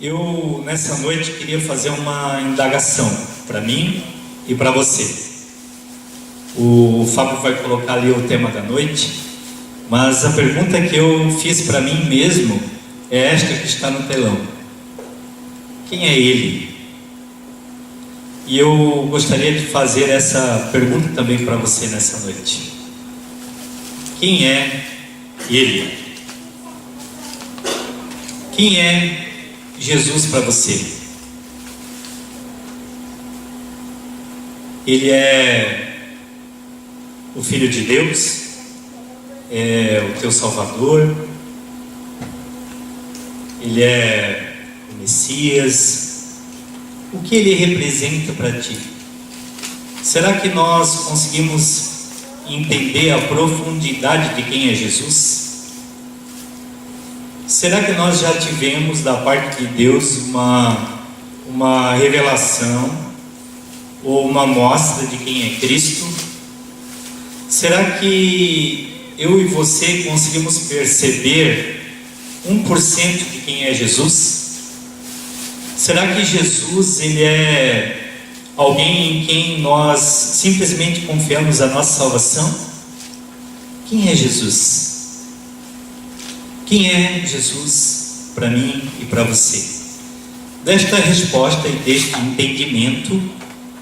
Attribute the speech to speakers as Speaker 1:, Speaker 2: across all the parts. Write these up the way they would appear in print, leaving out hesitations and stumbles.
Speaker 1: Eu, nessa noite, queria fazer uma indagação para mim e para você. O Fábio vai colocar ali o tema da noite, mas a pergunta que eu fiz para mim mesmo é esta que está no telão: quem é Ele? E eu gostaria de fazer essa pergunta também para você nessa noite. Quem é Ele? Quem é Jesus para você? Ele é o Filho de Deus? É o teu Salvador? Ele é o Messias? O que Ele representa para ti? Será que nós conseguimos entender a profundidade de quem é Jesus? Será que nós já tivemos da parte de Deus uma revelação ou uma mostra de quem é Cristo? Será que eu e você conseguimos perceber 1% de quem é Jesus? Será que Jesus, Ele é alguém em quem nós simplesmente confiamos a nossa salvação? Quem é Jesus? Quem é Jesus para mim e para você? Desta resposta e deste entendimento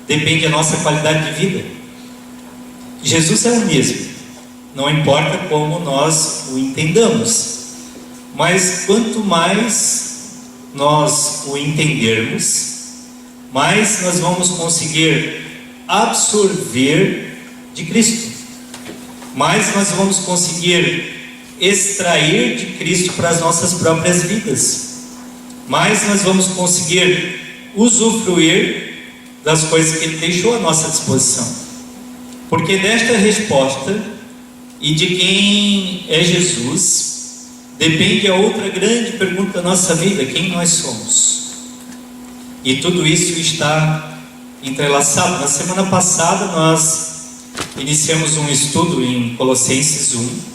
Speaker 1: depende a nossa qualidade de vida. Jesus é o mesmo, não importa como nós o entendamos, mas quanto mais nós o entendermos, mais nós vamos conseguir absorver de Cristo, mais nós vamos conseguir extrair de Cristo para as nossas próprias vidas, mais nós vamos conseguir usufruir das coisas que Ele deixou à nossa disposição. Porque desta resposta e de quem é Jesus depende a outra grande pergunta da nossa vida: quem nós somos? E tudo isso está entrelaçado. Na semana passada nós iniciamos um estudo em Colossenses 1,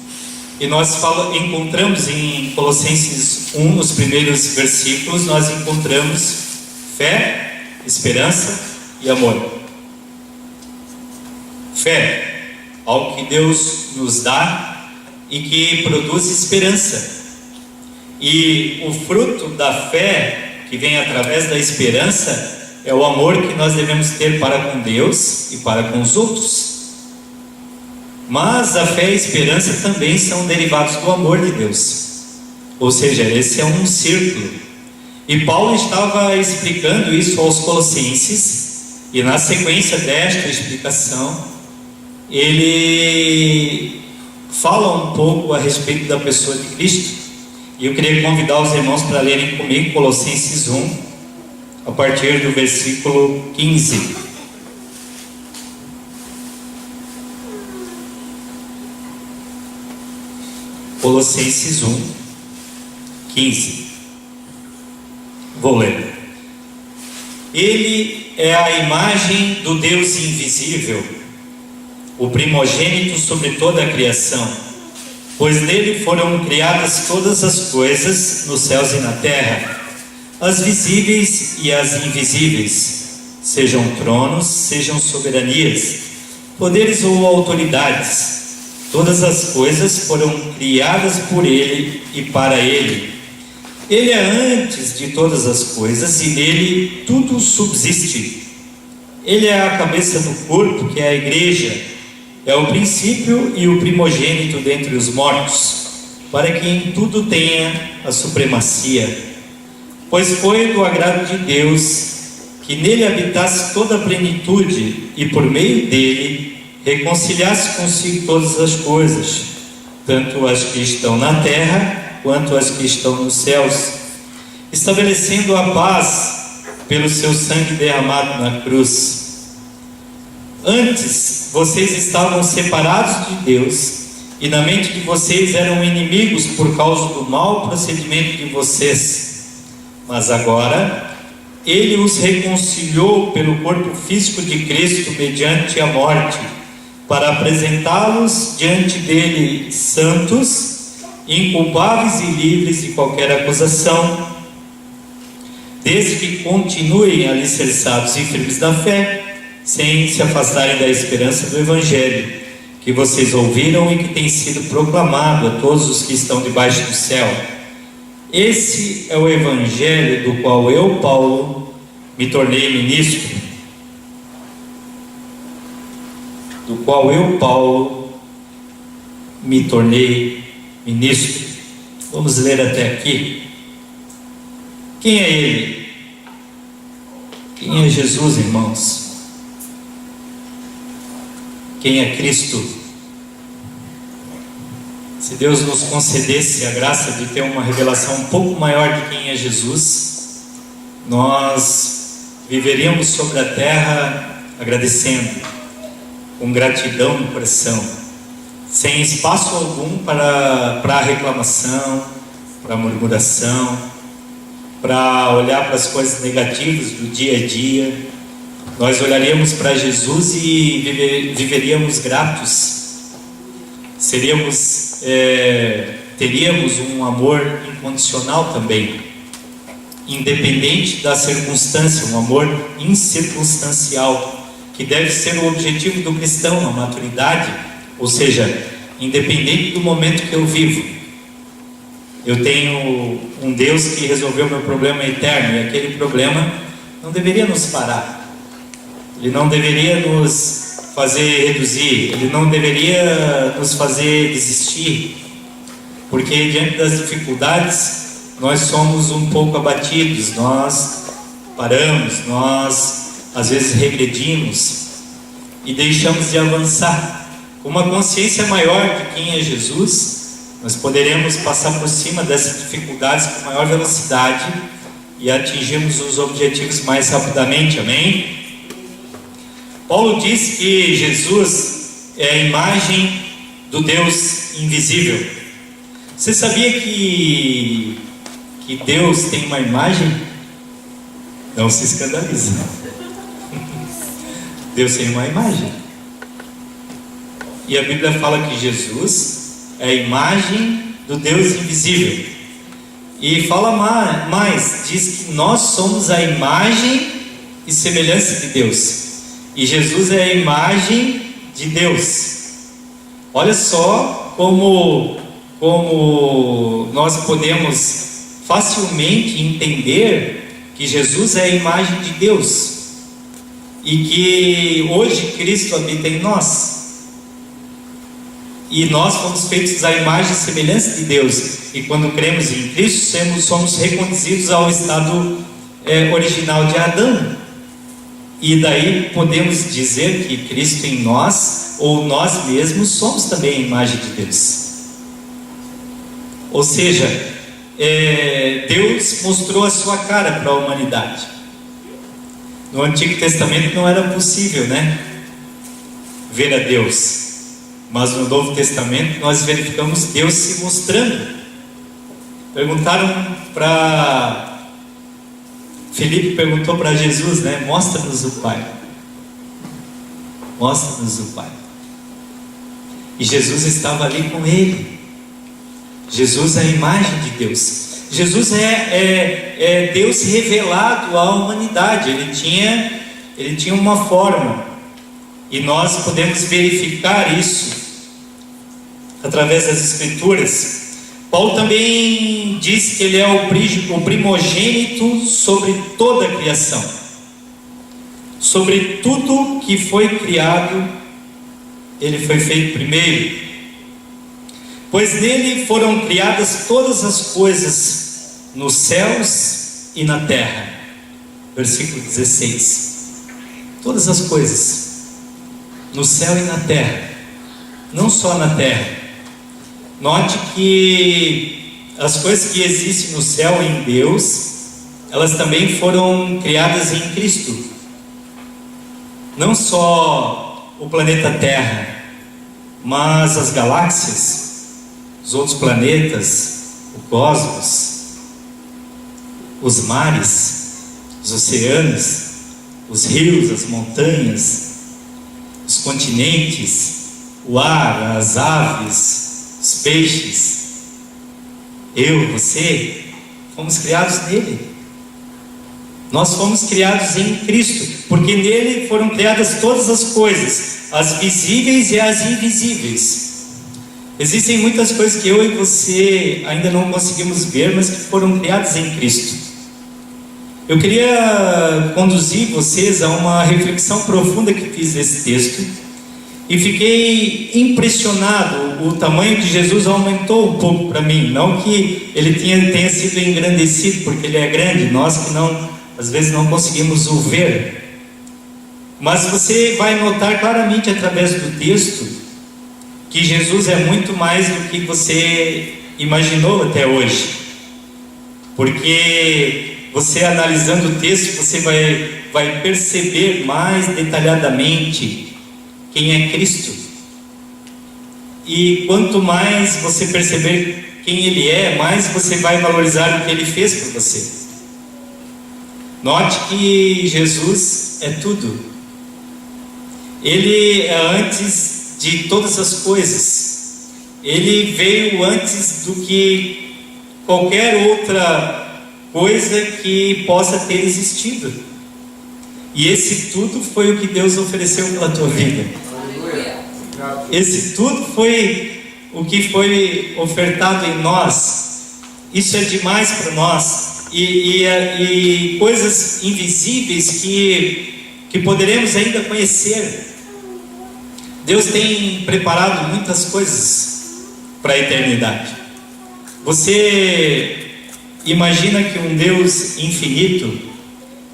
Speaker 1: e nós encontramos em Colossenses 1, nos primeiros versículos, nós encontramos fé, esperança e amor. Fé, algo que Deus nos dá e que produz esperança. E o fruto da fé, que vem através da esperança, é o amor que nós devemos ter para com Deus e para com os outros. Mas a fé e a esperança também são derivados do amor de Deus. Ou seja, esse é um círculo. E Paulo estava explicando isso aos Colossenses, e na sequência desta explicação, ele fala um pouco a respeito da pessoa de Cristo. E eu queria convidar os irmãos para lerem comigo Colossenses 1, a partir do versículo 15. Colossenses 1, 15. Vou ler. Ele é a imagem do Deus invisível, o primogênito sobre toda a criação, pois nele foram criadas todas as coisas nos céus e na terra, as visíveis e as invisíveis, sejam tronos, sejam soberanias, poderes ou autoridades. Todas as coisas foram criadas por Ele e para Ele. Ele é antes de todas as coisas e nele tudo subsiste. Ele é a cabeça do corpo, que é a igreja. É o princípio e o primogênito dentre os mortos, para que em tudo tenha a supremacia. Pois foi do agrado de Deus que nele habitasse toda a plenitude e por meio dele reconciliasse consigo todas as coisas, tanto as que estão na terra quanto as que estão nos céus, estabelecendo a paz pelo seu sangue derramado na cruz. Antes vocês estavam separados de Deus, e na mente de vocês eram inimigos por causa do mau procedimento de vocês. Mas agora Ele os reconciliou pelo corpo físico de Cristo mediante a morte, para apresentá-los diante dele santos, inculpáveis e livres de qualquer acusação. desde que continuem alicerçados e firmes da fé, sem se afastarem da esperança do Evangelho, que vocês ouviram e que tem sido proclamado a todos os que estão debaixo do céu. Esse é o Evangelho do qual eu, Paulo, me tornei ministro. Do qual eu, Paulo, me tornei ministro. Vamos ler até aqui. Quem é Ele? Quem é Jesus, irmãos? Quem é Cristo? Se Deus nos concedesse a graça de ter uma revelação um pouco maior de quem é Jesus, nós viveríamos sobre a terra agradecendo, com gratidão no coração, sem espaço algum para a reclamação, para a murmuração, para olhar para as coisas negativas do dia a dia. Nós olharíamos para Jesus e viveríamos gratos. Teríamos um amor incondicional também, independente da circunstância, um amor incircunstancial, que deve ser o objetivo do cristão, a maturidade. Ou seja, independente do momento que eu vivo, eu tenho um Deus que resolveu meu problema eterno, e aquele problema não deveria nos parar, ele não deveria nos fazer reduzir, ele não deveria nos fazer desistir, porque diante das dificuldades nós somos um pouco abatidos, nós paramos, nós às vezes regredimos e deixamos de avançar. Com uma consciência maior de quem é Jesus, nós poderemos passar por cima dessas dificuldades com maior velocidade e atingirmos os objetivos mais rapidamente. Amém? Paulo diz que Jesus é a imagem do Deus invisível. Você sabia que Deus tem uma imagem? Não se escandaliza. Deus tem uma imagem. E a Bíblia fala que Jesus é a imagem do Deus invisível. E fala mais, diz que nós somos a imagem e semelhança de Deus. E Jesus é a imagem de Deus. Olha só como nós podemos facilmente entender que Jesus é a imagem de Deus e que hoje Cristo habita em nós. E nós fomos feitos à imagem e semelhança de Deus. E quando cremos em Cristo, somos reconduzidos ao estado original de Adão. E daí podemos dizer que Cristo em nós, ou nós mesmos, somos também a imagem de Deus. Ou seja, Deus mostrou a sua cara para a humanidade. No Antigo Testamento não era possível, ver a Deus. Mas no Novo Testamento nós verificamos Deus se mostrando. Filipe perguntou para Jesus, mostra-nos o Pai. Mostra-nos o Pai. E Jesus estava ali com ele. Jesus é a imagem de Deus. Jesus é Deus revelado à humanidade. Ele tinha uma forma. E nós podemos verificar isso através das Escrituras. Paulo também diz que ele é o primogênito sobre toda a criação. Sobre tudo que foi criado, ele foi feito primeiro. Pois nele foram criadas todas as coisas, nos céus e na terra. Versículo 16. Todas as coisas, no céu e na terra. Não só na terra. Note que as coisas que existem no céu em Deus, elas também foram criadas em Cristo. Não só o planeta Terra, mas as galáxias, os outros planetas, o cosmos, os mares, os oceanos, os rios, as montanhas, os continentes, o ar, as aves, os peixes. Eu, você, fomos criados nele. Nós fomos criados em Cristo, porque nele foram criadas todas as coisas, as visíveis e as invisíveis. Existem muitas coisas que eu e você ainda não conseguimos ver, mas que foram criadas em Cristo. Eu queria conduzir vocês a uma reflexão profunda que fiz desse texto, e fiquei impressionado. O tamanho de Jesus aumentou um pouco para mim, não que ele tenha sido engrandecido, porque ele é grande, nós que não, às vezes não conseguimos o ver, mas você vai notar claramente através do texto que Jesus é muito mais do que você imaginou até hoje, porque você analisando o texto, você vai perceber mais detalhadamente quem é Cristo, e quanto mais você perceber quem Ele é, mais você vai valorizar o que Ele fez por você. Note que Jesus é tudo. Ele é antes de todas as coisas. Ele veio antes do que qualquer outra coisa que possa ter existido. E esse tudo foi o que Deus ofereceu pela tua vida. Esse tudo foi o que foi ofertado em nós. Isso é demais para nós. E coisas invisíveis que poderemos ainda conhecer. Deus tem preparado muitas coisas para a eternidade. Você imagina que um Deus infinito,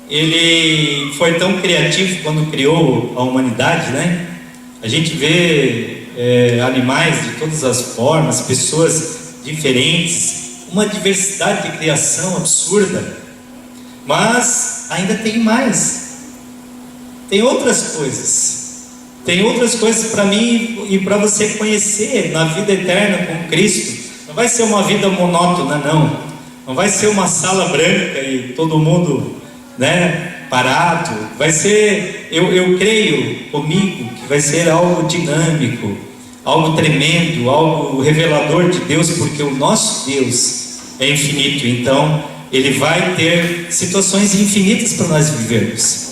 Speaker 1: Ele foi tão criativo quando criou a humanidade, né? A gente vê animais de todas as formas, pessoas diferentes, uma diversidade de criação absurda. Mas ainda tem mais. Tem outras coisas. Tem outras coisas para mim e para você conhecer na vida eterna com Cristo. Não vai ser uma vida monótona, não. Não vai ser uma sala branca e todo mundo, parado. Vai ser, eu creio comigo, que vai ser algo dinâmico, algo tremendo, algo revelador de Deus, porque o nosso Deus é infinito. Então Ele vai ter situações infinitas para nós vivermos,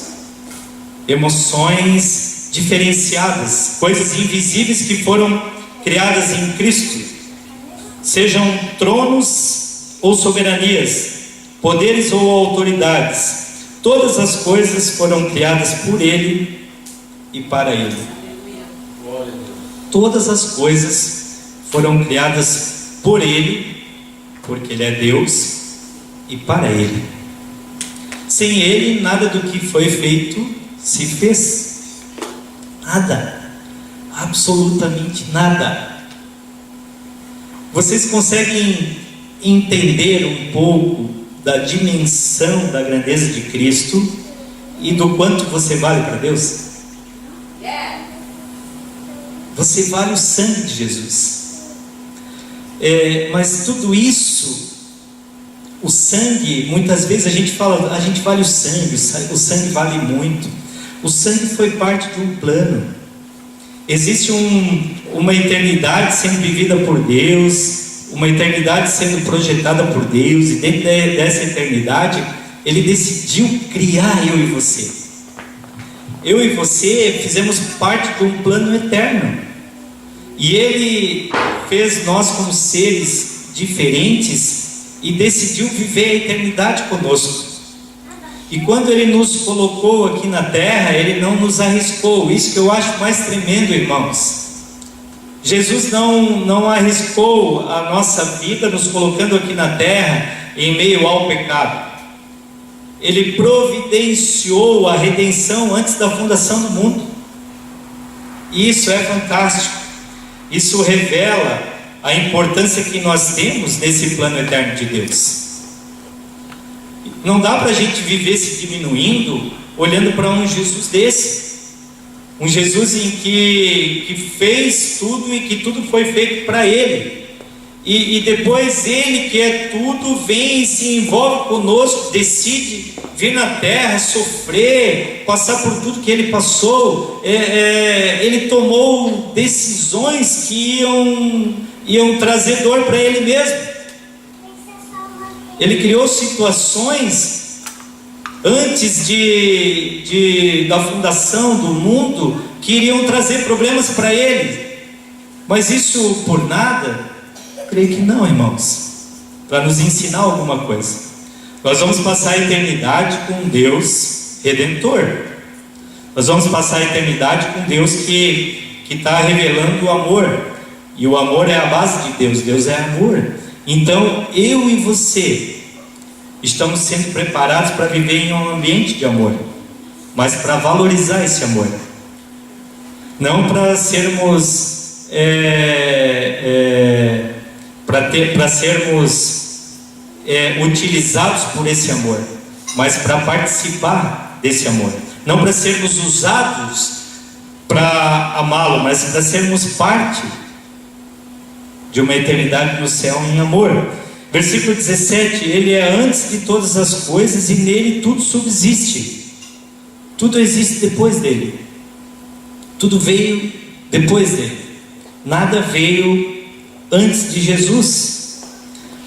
Speaker 1: emoções diferenciadas, coisas invisíveis que foram criadas em Cristo, sejam tronos ou soberanias, poderes ou autoridades. Todas as coisas foram criadas por Ele e para Ele. Todas as coisas foram criadas por Ele, porque Ele é Deus, e para Ele. Sem Ele, nada do que foi feito se fez. Nada. Absolutamente nada. Vocês conseguem entender um pouco da dimensão da grandeza de Cristo e do quanto você vale para Deus? Você vale o sangue de Jesus. Mas tudo isso, o sangue, muitas vezes a gente fala, a gente vale o sangue vale muito. O sangue foi parte de um plano. Existe uma eternidade sendo vivida por Deus, uma eternidade sendo projetada por Deus, e dentro dessa eternidade Ele decidiu criar eu e você. Eu e você fizemos parte de um plano eterno, e Ele fez nós como seres diferentes e decidiu viver a eternidade conosco. E quando Ele nos colocou aqui na terra, Ele não nos arriscou. Isso que eu acho mais tremendo, irmãos. Jesus não arriscou a nossa vida nos colocando aqui na terra em meio ao pecado. Ele providenciou a redenção antes da fundação do mundo. E isso é fantástico. Isso revela a importância que nós temos nesse plano eterno de Deus. Não dá para a gente viver se diminuindo olhando para um Jesus desse. Um Jesus em que fez tudo e que tudo foi feito para Ele. E depois Ele, que é tudo, vem e se envolve conosco, decide vir na terra, sofrer, passar por tudo que Ele passou. Ele tomou decisões que iam trazer dor para Ele mesmo. Ele criou situações antes da fundação do mundo, que iriam trazer problemas para ele. Mas isso por nada? Creio que não, irmãos. Para nos ensinar alguma coisa. Nós vamos passar a eternidade com Deus Redentor. Nós vamos passar a eternidade com Deus que está revelando o amor. E o amor é a base de Deus. Deus é amor. Então, eu e você estamos sendo preparados para viver em um ambiente de amor, mas para valorizar esse amor, não para sermos utilizados por esse amor, mas para participar desse amor, não para sermos usados para amá-lo, mas para sermos parte de uma eternidade no céu em amor. Versículo 17, ele é antes de todas as coisas e nele tudo subsiste. Tudo existe depois dele. Tudo veio depois dele. Nada veio antes de Jesus.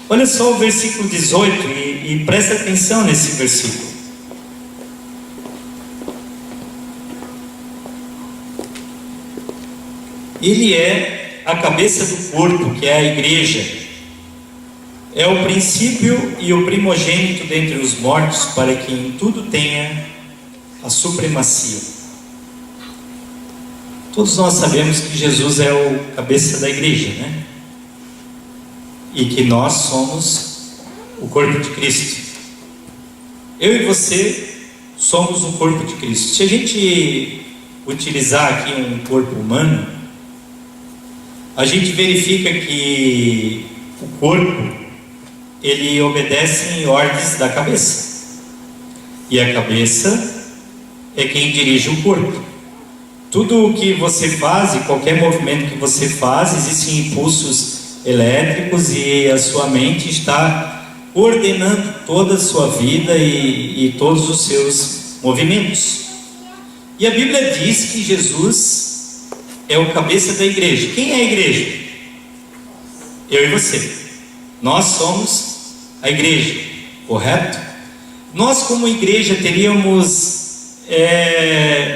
Speaker 1: Olha só o versículo 18 e presta atenção nesse versículo. Ele é a cabeça do corpo, que é a igreja. É o princípio e o primogênito dentre os mortos, para que em tudo tenha a supremacia. Todos nós sabemos que Jesus é o cabeça da igreja, né? E que nós somos o corpo de Cristo. Eu e você somos o corpo de Cristo. Se a gente utilizar aqui um corpo humano, a gente verifica que o corpo ele obedece em ordens da cabeça, e a cabeça é quem dirige o corpo. Tudo o que você faz, e qualquer movimento que você faz, existem impulsos elétricos, e a sua mente está coordenando toda a sua vida e todos os seus movimentos. E a Bíblia diz que Jesus é o cabeça da igreja. Quem é a igreja? Eu e você. Nós somos a igreja, correto? Nós como igreja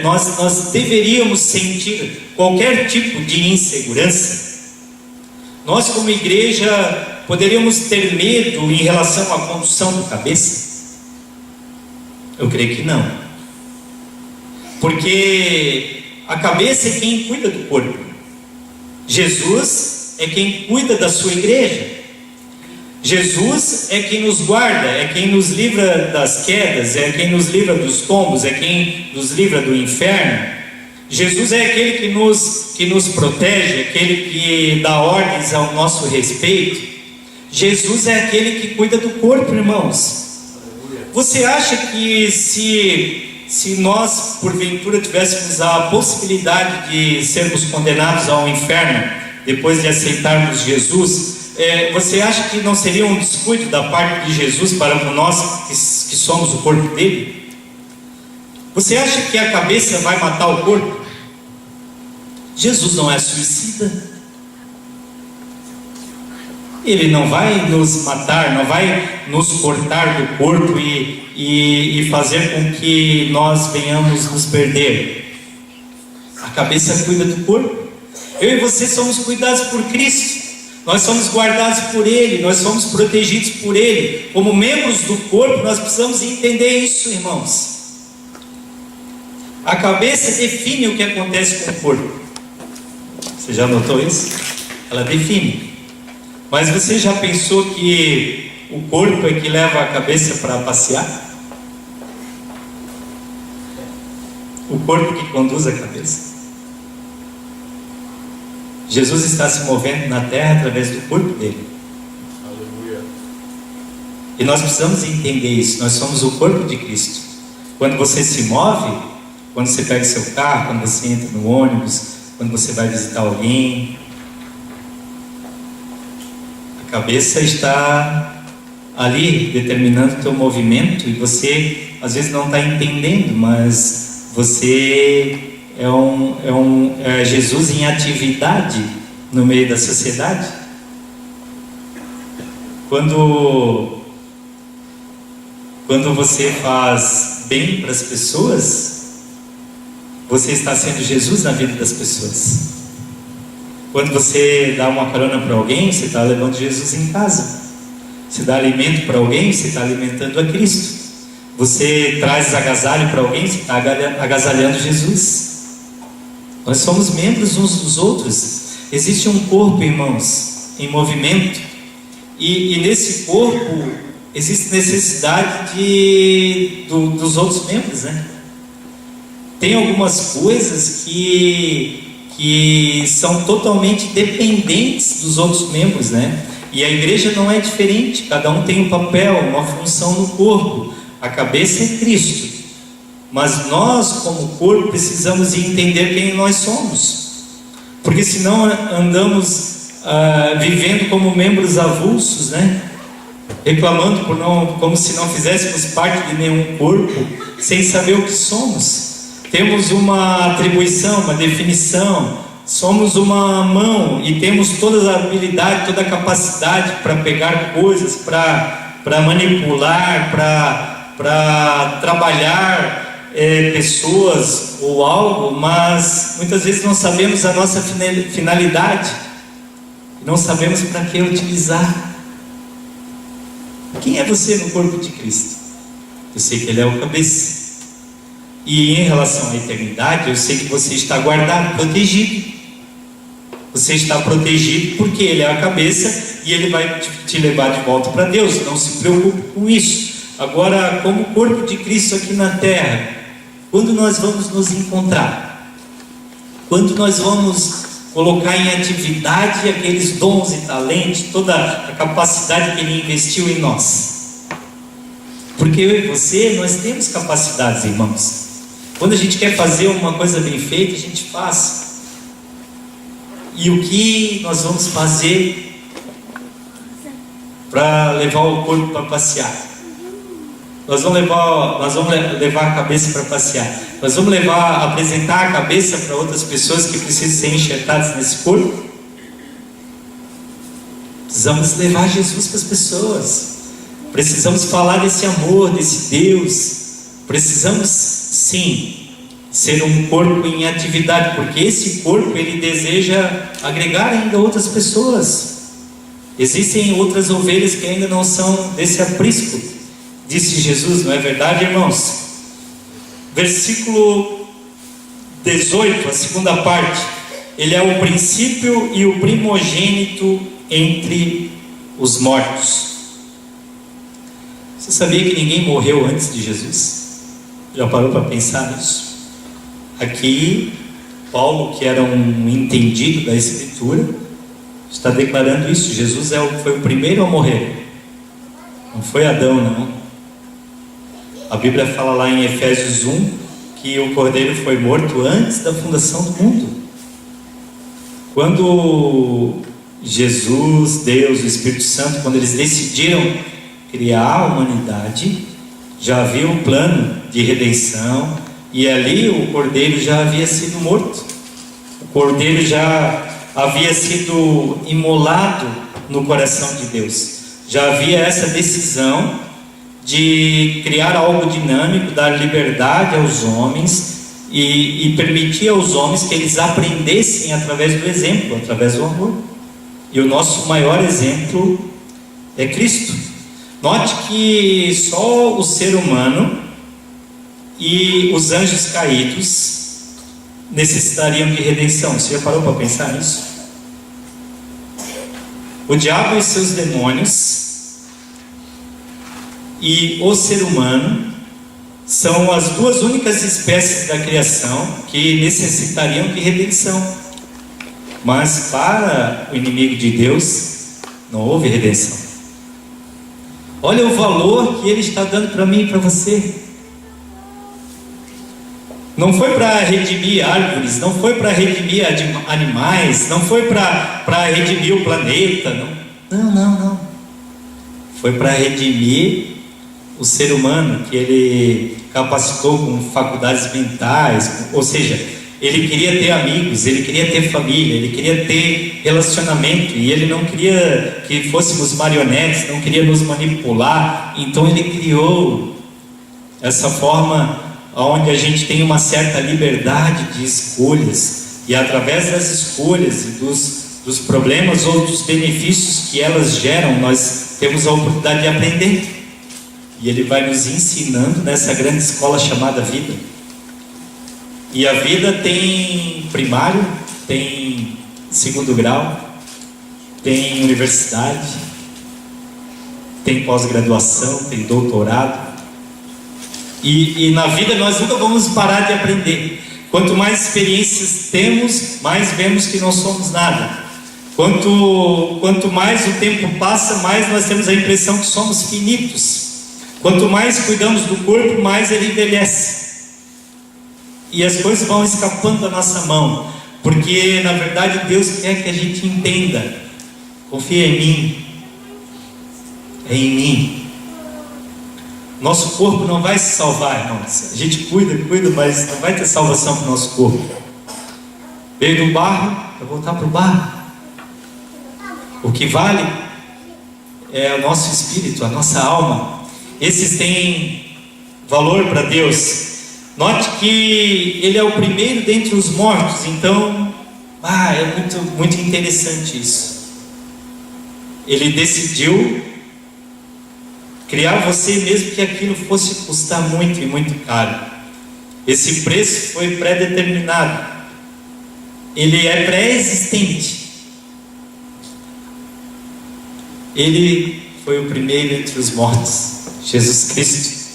Speaker 1: nós deveríamos sentir qualquer tipo de insegurança. Nós como igreja poderíamos ter medo em relação à condução do cabeça? Eu creio que não. Porque a cabeça é quem cuida do corpo. Jesus é quem cuida da sua igreja. Jesus é quem nos guarda, é quem nos livra das quedas, é quem nos livra dos tombos, é quem nos livra do inferno. Jesus é aquele que nos protege, aquele que dá ordens ao nosso respeito. Jesus é aquele que cuida do corpo, irmãos. Você acha que se nós porventura tivéssemos a possibilidade de sermos condenados ao inferno depois de aceitarmos Jesus, você acha que não seria um descuido da parte de Jesus para nós que somos o corpo dele? Você acha que a cabeça vai matar o corpo? Jesus não é suicida. Ele não vai nos matar, não vai nos cortar do corpo e fazer com que nós venhamos nos perder. A cabeça cuida do corpo. Eu e você somos cuidados por Cristo. Nós somos guardados por Ele, nós somos protegidos por Ele. Como membros do corpo, nós precisamos entender isso, irmãos. A cabeça define o que acontece com o corpo. Você já notou isso? Ela define. Mas você já pensou que o corpo é que leva a cabeça para passear? O corpo que conduz a cabeça? Jesus está se movendo na terra através do corpo dele. Aleluia. E nós precisamos entender isso. Nós somos o corpo de Cristo. Quando você se move, quando você pega seu carro, quando você entra no ônibus, quando você vai visitar alguém, a cabeça está ali determinando o teu movimento, e você às vezes não está entendendo, mas você é Jesus em atividade no meio da sociedade. Quando Quando você faz bem para as pessoas, você está sendo Jesus na vida das pessoas. Quando você dá uma carona para alguém, você está levando Jesus em casa. Você dá alimento para alguém, você está alimentando a Cristo. Você traz agasalho para alguém, você está agasalhando Jesus. Nós somos membros uns dos outros. Existe um corpo, irmãos, em movimento. E nesse corpo existe necessidade dos outros membros, né? Tem algumas coisas que são totalmente dependentes dos outros membros, né? E a igreja não é diferente. Cada um tem um papel, uma função no corpo. A cabeça é Cristo. Mas nós, como corpo, precisamos entender quem nós somos. Porque senão andamos vivendo como membros avulsos, né? Reclamando como se não fizéssemos parte de nenhum corpo, sem saber o que somos. Temos uma atribuição, uma definição. Somos uma mão e temos toda a habilidade, toda a capacidade para pegar coisas, para manipular, para trabalhar pessoas ou algo, mas muitas vezes não sabemos a nossa finalidade, não sabemos para que utilizar. Quem é você no corpo de Cristo? Eu sei que Ele é o cabeça. E em relação à eternidade, eu sei que você está guardado, protegido. Você está protegido porque Ele é a cabeça e Ele vai te levar de volta para Deus. Não se preocupe com isso. Agora, como corpo de Cristo aqui na terra, quando nós vamos nos encontrar? Quando nós vamos colocar em atividade aqueles dons e talentos, toda a capacidade que Ele investiu em nós? Porque eu e você, nós temos capacidades, irmãos. Quando a gente quer fazer uma coisa bem feita, a gente faz. E o que nós vamos fazer para levar o corpo para passear? Nós vamos levar a cabeça para passear. Nós vamos apresentar a cabeça para outras pessoas que precisam ser enxertadas nesse corpo. Precisamos levar Jesus para as pessoas. Precisamos falar desse amor, desse Deus. Precisamos, sim, ser um corpo em atividade, porque esse corpo, ele deseja agregar ainda outras pessoas. Existem outras ovelhas que ainda não são desse aprisco, disse Jesus, não é verdade, irmãos? Versículo 18, a segunda parte. Ele é o princípio e o primogênito entre os mortos. Você sabia que ninguém morreu antes de Jesus? Já parou para pensar nisso? Aqui, Paulo, que era um entendido da Escritura, está declarando isso. Jesus foi o primeiro a morrer. Não foi Adão, não. A Bíblia fala lá em Efésios 1 que o Cordeiro foi morto antes da fundação do mundo. Quando Jesus, Deus, o Espírito Santo, quando eles decidiram criar a humanidade, já havia um plano de redenção, e ali o Cordeiro já havia sido morto. O Cordeiro já havia sido imolado no coração de Deus. Já havia essa decisão de criar algo dinâmico, dar liberdade aos homens e permitir aos homens que eles aprendessem através do exemplo, através do amor. E o nosso maior exemplo é Cristo. Note que só o ser humano e os anjos caídos necessitariam de redenção. Você já parou para pensar nisso? O diabo e seus demônios e o ser humano são as duas únicas espécies da criação que necessitariam de redenção. Mas para o inimigo de Deus não houve redenção. Olha o valor que Ele está dando para mim e para você. Não foi para redimir árvores, não foi para redimir animais, não foi para redimir o planeta, não. Foi para redimir o ser humano, que Ele capacitou com faculdades mentais, ou seja, Ele queria ter amigos, Ele queria ter família, Ele queria ter relacionamento, e Ele não queria que fôssemos marionetes, não queria nos manipular. Então Ele criou essa forma onde a gente tem uma certa liberdade de escolhas, e através das escolhas e dos problemas ou dos benefícios que elas geram, nós temos a oportunidade de aprender. E Ele vai nos ensinando nessa grande escola chamada vida. E a vida tem primário, tem segundo grau, tem universidade, tem pós-graduação, tem doutorado. E na vida nós nunca vamos parar de aprender. Quanto mais experiências temos, mais vemos que não somos nada. Quanto mais o tempo passa, mais nós temos a impressão que somos finitos. Quanto mais cuidamos do corpo, mais ele envelhece. E as coisas vão escapando da nossa mão, porque na verdade Deus quer que a gente entenda. Confia em mim. É em mim. Nosso corpo não vai se salvar, irmãos. A gente cuida, mas não vai ter salvação para o nosso corpo. Veio do barro, vai voltar para o barro. O que vale é o nosso espírito, a nossa alma. Esses têm valor para Deus. Note que Ele é o primeiro dentre os mortos. Então, é muito interessante isso. Ele decidiu criar você, mesmo que aquilo fosse custar muito e muito caro. Esse preço foi pré-determinado. Ele é pré-existente. Ele foi o primeiro entre os mortos, Jesus Cristo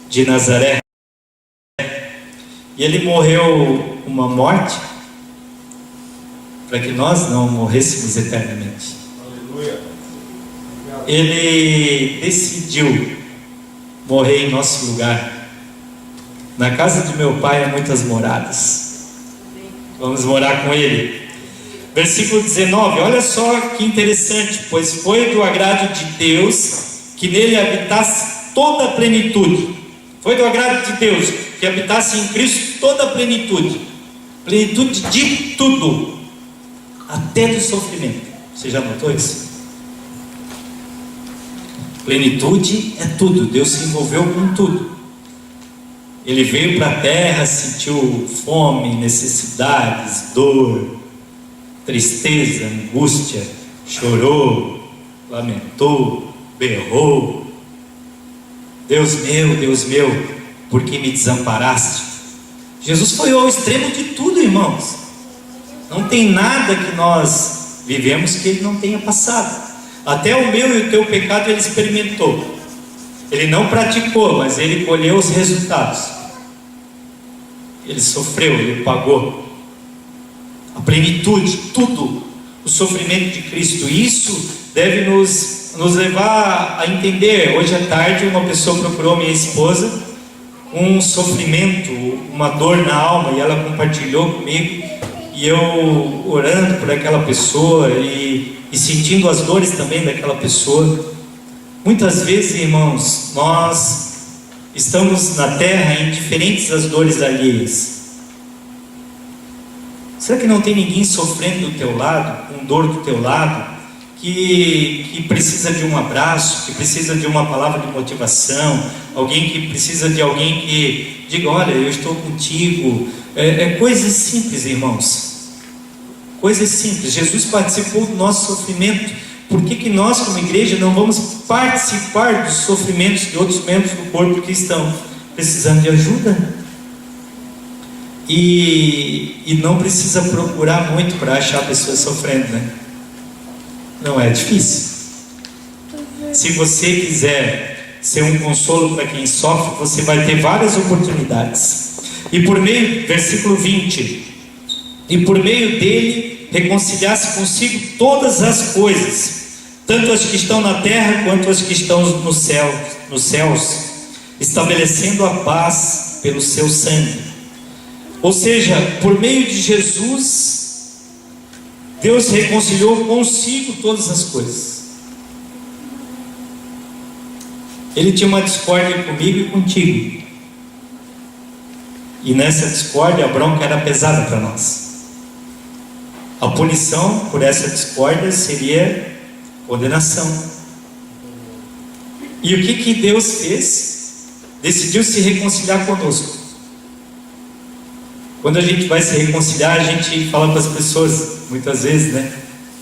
Speaker 1: de Nazaré. E Ele morreu uma morte para que nós não morrêssemos eternamente. Aleluia. Ele decidiu morrer em nosso lugar. Na casa de meu pai há muitas moradas. Vamos morar com Ele. Versículo 19, olha só que interessante. Pois foi do agrado de Deus que nele habitasse toda a plenitude. Foi do agrado de Deus que habitasse em Cristo toda a plenitude. Plenitude de tudo, até do sofrimento. Você já notou isso? Plenitude é tudo. Deus se envolveu com tudo. Ele veio para a terra, sentiu fome, necessidades, dor, tristeza, angústia, chorou, lamentou, berrou. Deus meu, por que me desamparaste? Jesus foi ao extremo de tudo, irmãos. Não tem nada que nós vivemos que Ele não tenha passado. Até o meu e o teu pecado Ele experimentou. Ele não praticou, mas Ele colheu os resultados. Ele sofreu, Ele pagou a plenitude, tudo, o sofrimento de Cristo. Isso deve nos levar a entender. Hoje à tarde uma pessoa procurou minha esposa, um sofrimento, uma dor na alma, e ela compartilhou comigo, e eu orando por aquela pessoa e sentindo as dores também daquela pessoa. Muitas vezes, irmãos, nós estamos na terra indiferentes às dores alheias. Será que não tem ninguém sofrendo do teu lado, com dor do teu lado, que precisa de um abraço, que precisa de uma palavra de motivação, alguém que precisa de alguém que diga: olha, eu estou contigo? Coisas simples, irmãos. Coisas simples. Jesus participou do nosso sofrimento. Por que nós, como igreja, não vamos participar dos sofrimentos de outros membros do corpo que estão precisando de ajuda? E não precisa procurar muito para achar pessoas sofrendo, né? Não é difícil. Se você quiser ser um consolo para quem sofre, você vai ter várias oportunidades. E por meio, versículo 20, e por meio dele reconciliasse consigo todas as coisas, tanto as que estão na terra quanto as que estão nos céus, estabelecendo a paz pelo seu sangue. Ou seja, por meio de Jesus, Deus reconciliou consigo todas as coisas. Ele tinha uma discórdia comigo e contigo, e nessa discórdia a bronca era pesada para nós. A punição por essa discórdia seria condenação. E o que Deus fez? decidiu se reconciliar conosco. Quando a gente vai se reconciliar, a gente fala para as pessoas, muitas vezes, né?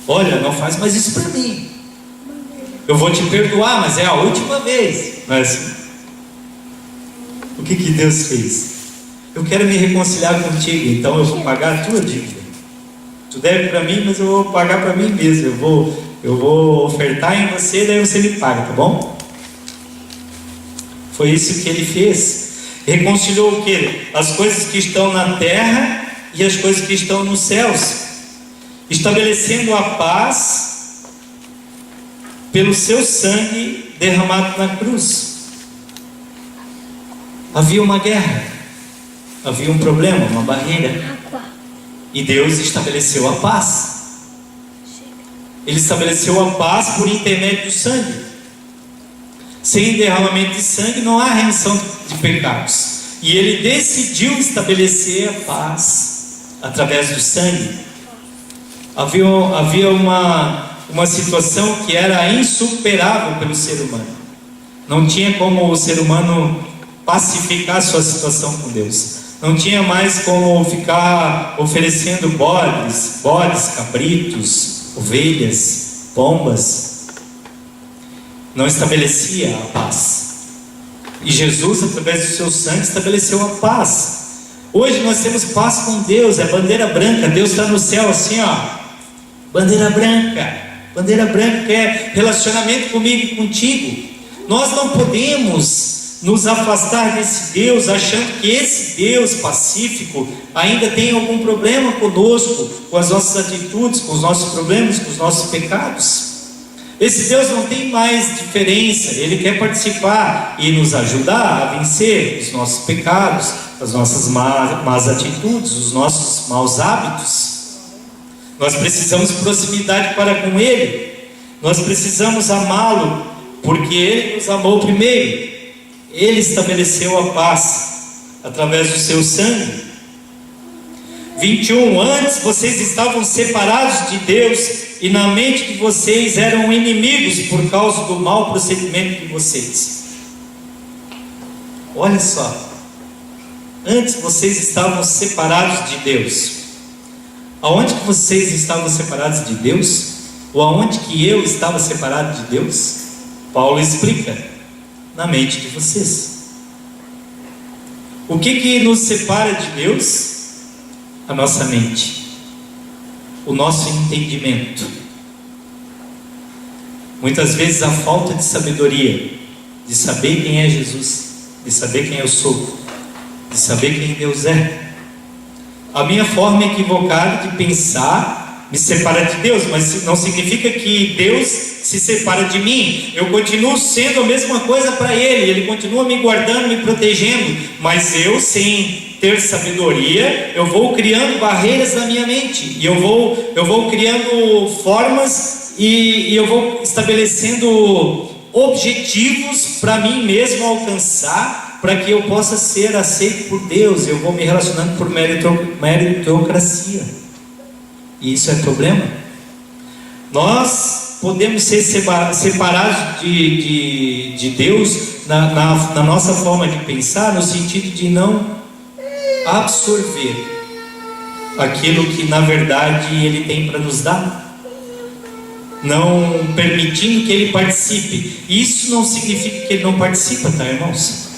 Speaker 1: Olha, não faz mais isso para mim. Eu vou te perdoar, mas é a última vez. Mas o que Deus fez? Eu quero me reconciliar contigo, então eu vou pagar a tua dívida. Tu deve para mim, mas eu vou pagar para mim mesmo. Eu vou ofertar em você, daí você me paga, tá bom? Foi isso que ele fez. Reconciliou o quê? As coisas que estão na terra e as coisas que estão nos céus, estabelecendo a paz pelo seu sangue derramado na cruz. Havia uma guerra, havia um problema, uma barreira, e Deus estabeleceu a paz. Ele estabeleceu a paz por intermédio do sangue. Sem derramamento de sangue não há remissão de pecados. E ele decidiu estabelecer a paz através do sangue. Havia uma situação que era insuperável pelo ser humano. Não tinha como o ser humano pacificar a sua situação com Deus. Não tinha mais como ficar oferecendo bodes, cabritos, ovelhas, pombas. Não estabelecia a paz. E Jesus, através do seu sangue, estabeleceu a paz. Hoje nós temos paz com Deus, é bandeira branca. Deus está no céu assim, ó, bandeira branca que é relacionamento comigo e contigo. Nós não podemos nos afastar desse Deus achando que esse Deus pacífico ainda tem algum problema conosco, com as nossas atitudes, com os nossos problemas, com os nossos pecados. Esse Deus não tem mais diferença. Ele quer participar e nos ajudar a vencer os nossos pecados, as nossas más atitudes, os nossos maus hábitos. Nós precisamos de proximidade para com Ele. Nós precisamos amá-lo, porque Ele nos amou primeiro. Ele estabeleceu a paz através do seu sangue. 21. Antes vocês estavam separados de Deus, e na mente de vocês eram inimigos por causa do mau procedimento de vocês. Olha só. Antes vocês estavam separados de Deus. Aonde que vocês estavam separados de Deus? Ou aonde que eu estava separado de Deus? Paulo explica: na mente de vocês. O que nos separa de Deus? A nossa mente, o nosso entendimento. Muitas vezes a falta de sabedoria, de saber quem é Jesus, de saber quem eu sou, de saber quem Deus é. A minha forma equivocada de pensar me separa de Deus, mas não significa que Deus se separa de mim. Eu continuo sendo a mesma coisa para Ele, Ele continua me guardando, me protegendo, mas eu, sem ter sabedoria, eu vou criando barreiras na minha mente, e eu vou criando formas, e eu vou estabelecendo objetivos para mim mesmo alcançar, para que eu possa ser aceito por Deus. Eu vou me relacionando por meritocracia, e isso é problema. Nós podemos ser separados de Deus na nossa forma de pensar, no sentido de não absorver aquilo que na verdade Ele tem para nos dar, não permitindo que Ele participe. Isso não significa que Ele não participa, tá, irmãos?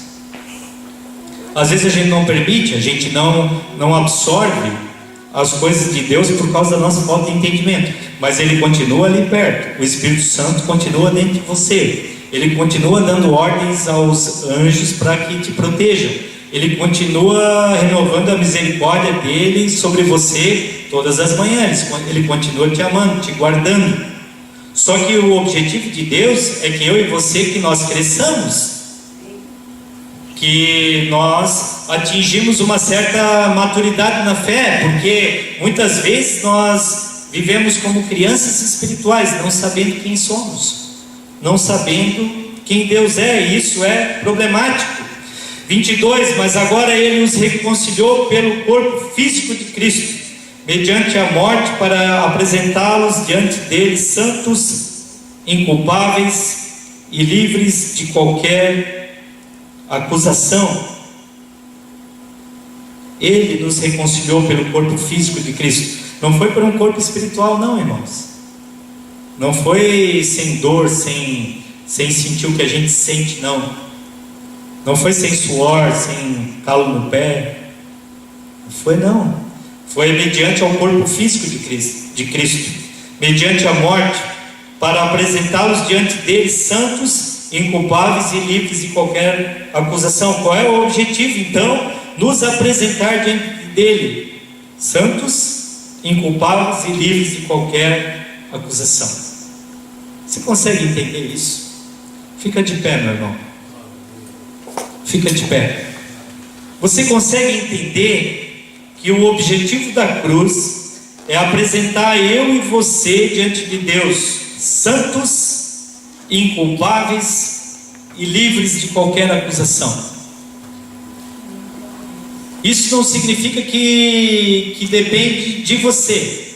Speaker 1: Às vezes a gente não permite, a gente não absorve as coisas de Deus por causa da nossa falta de entendimento, mas Ele continua ali perto. O Espírito Santo continua dentro de você. Ele continua dando ordens aos anjos para que te protejam. Ele continua renovando a misericórdia dele sobre você todas as manhãs. Ele continua te amando, te guardando. Só que o objetivo de Deus é que eu e você, que nós cresçamos, que nós atingimos uma certa maturidade na fé, porque muitas vezes nós vivemos como crianças espirituais, não sabendo quem somos, não sabendo quem Deus é, e isso é problemático. 22. Mas agora Ele nos reconciliou pelo corpo físico de Cristo, mediante a morte, para apresentá-los diante dele santos, inculpáveis e livres de qualquer acusação, Ele nos reconciliou pelo corpo físico de Cristo. Não foi por um corpo espiritual, não, irmãos. Não foi sem dor, sem sentir o que a gente sente, não. Não foi sem suor, sem calo no pé. Não foi, não. Foi mediante ao corpo físico de Cristo, mediante a morte, para apresentá-los diante dele santos, inculpáveis e livres de qualquer acusação. Qual é o objetivo, então? Nos apresentar diante dele santos, inculpáveis e livres de qualquer acusação. Você consegue entender isso? Fica de pé, meu irmão. Fica de pé. Você consegue entender que o objetivo da cruz é apresentar eu e você diante de Deus santos, inculpáveis e livres de qualquer acusação? Isso não significa que depende de você.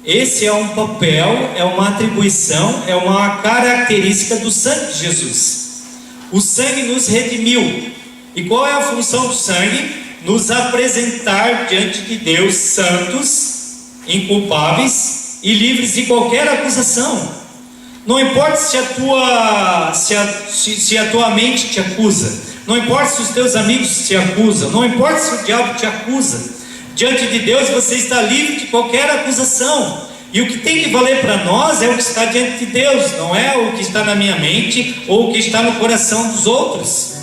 Speaker 1: Esse é um papel, é uma atribuição, é uma característica do sangue de Jesus. O sangue nos redimiu. E qual é a função do sangue? Nos apresentar diante de Deus santos, inculpáveis e livres de qualquer acusação. Não importa se a tua mente te acusa, não importa se os teus amigos te acusam, não importa se o diabo te acusa, diante de Deus você está livre de qualquer acusação. E o que tem que valer para nós é o que está diante de Deus, não é o que está na minha mente ou o que está no coração dos outros.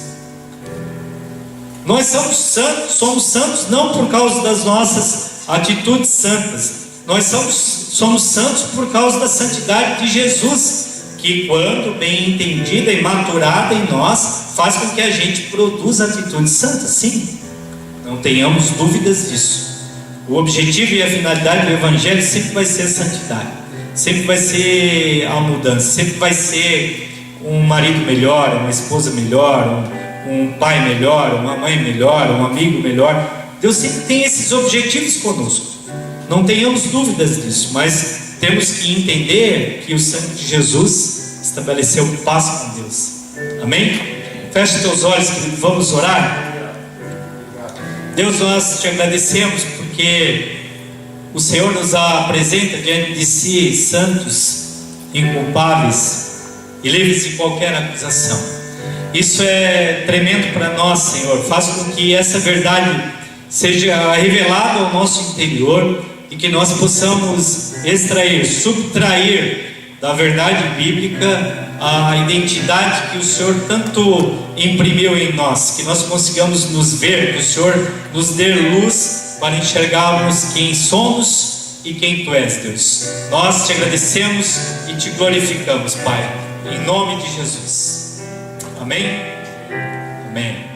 Speaker 1: Nós somos santos não por causa das nossas atitudes santas. Nós somos santos por causa da santidade de Jesus, que, quando bem entendida e maturada em nós, faz com que a gente produza atitudes santas, sim. Não tenhamos dúvidas disso. O objetivo e a finalidade do Evangelho sempre vai ser a santidade, sempre vai ser a mudança, sempre vai ser um marido melhor, uma esposa melhor, um pai melhor, uma mãe melhor, um amigo melhor. Deus sempre tem esses objetivos conosco. Não tenhamos dúvidas disso, mas temos que entender que o sangue de Jesus estabeleceu paz com Deus. Amém? Feche teus olhos, querido, vamos orar. Deus, nós te agradecemos porque o Senhor nos apresenta diante de si santos, inculpáveis e livres de qualquer acusação. Isso é tremendo para nós, Senhor. Faz com que essa verdade seja revelada ao nosso interior e que nós possamos extrair, subtrair da verdade bíblica a identidade que o Senhor tanto imprimiu em nós, que nós consigamos nos ver, que o Senhor nos dê luz para enxergarmos quem somos e quem Tu és, Deus. Nós te agradecemos e te glorificamos, Pai, em nome de Jesus. Amém? Amém.